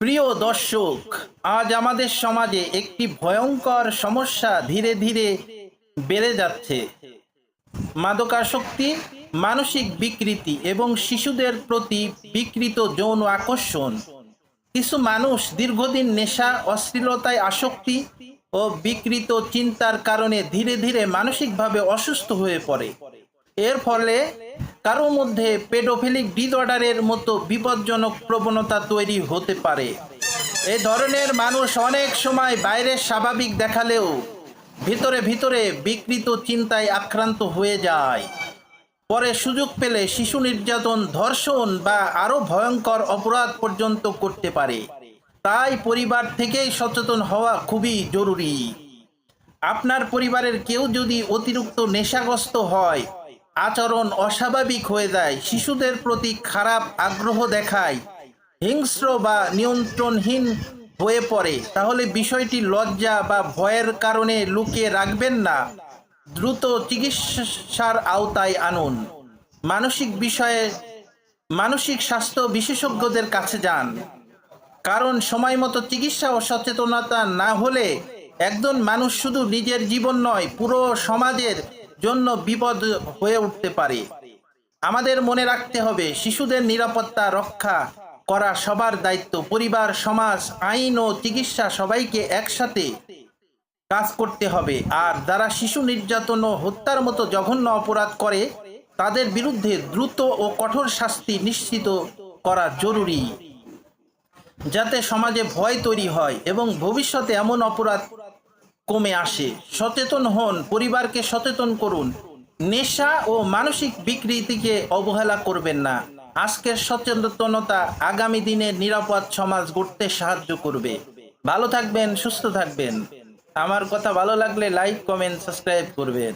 প্রিয় দর্শক, আজ আমাদের সমাজে একটি ভয়ঙ্কর সমস্যা ধীরে ধীরে বেড়ে যাচ্ছে। মাদকাসক্তি, মানসিক বিকৃতি এবং শিশুদের প্রতি বিকৃত যৌন আকর্ষণ। কিছু মানুষ দীর্ঘদিন নেশা, অশ্লীলতায় আসক্তি ও বিকৃত চিন্তার কারণে ধীরে ধীরে মানসিকভাবে অসুস্থ হয়ে পড়ে। এর ফলে কারো মধ্যে পেডোফিলিক ডিসঅর্ডারের মতো বিপজ্জনক প্রবণতা তৈরি হতে পারে। এই ধরনের মানুষ অনেক সময় বাইরে স্বাভাবিক দেখালেও ভিতরে ভিতরে বিকৃত চিন্তায় আক্রান্ত হয়ে যায়। পরে সুযোগ পেলে শিশু নির্যাতন, ধর্ষণ বা আরও ভয়ঙ্কর অপরাধ পর্যন্ত করতে পারে। তাই পরিবার থেকেই সচেতন হওয়া খুবই জরুরি। আপনার পরিবারের কেউ যদি অতিরিক্ত নেশাগ্রস্ত হয়, আচরণ অস্বাভাবিক হয়ে যায়, শিশুদের প্রতি খারাপ আগ্রহ দেখায়, হিংস্র বা নিয়ন্ত্রণহীন হয়ে পড়ে, তাহলে বিষয়টি লজ্জা বা ভয়ের কারণে লুকিয়ে রাখবেন না। দ্রুত চিকিৎসার আওতায় আনুন। মানসিক স্বাস্থ্য বিশেষজ্ঞদের কাছে যান, কারণ সময়মতো চিকিৎসা ও সচেতনতা না হলে একজন মানুষ শুধু নিজের জীবন নয়, পুরো সমাজের জন্য বিপদ হয়ে উঠতে পারে। আমাদের মনে রাখতে হবে, শিশুদের নিরাপত্তা রক্ষা করা সবার দায়িত্ব। পরিবার, সমাজ, আইন ও চিকিৎসা সবাইকে একসাথে কাজ করতে হবে। আর যারা শিশু নির্যাতন ও হত্যার মতো জঘন্য অপরাধ করে, তাদের বিরুদ্ধে দ্রুত ও কঠোর শাস্তি নিশ্চিত করা জরুরি, যাতে সমাজে ভয় তৈরি হয় এবং ভবিষ্যতে এমন অপরাধ কমে আসে। সচেতন হন, পরিবারকে সচেতন করুন। নেশা ও মানসিক বিকৃতিকে অবহেলা করবেন না। আজকের সচেতনতা আগামী দিনে নিরাপদ সমাজ গড়তে সাহায্য করবে। ভালো থাকবেন, সুস্থ থাকবেন। আমার কথা ভালো লাগলে লাইক, কমেন্ট, সাবস্ক্রাইব করবেন।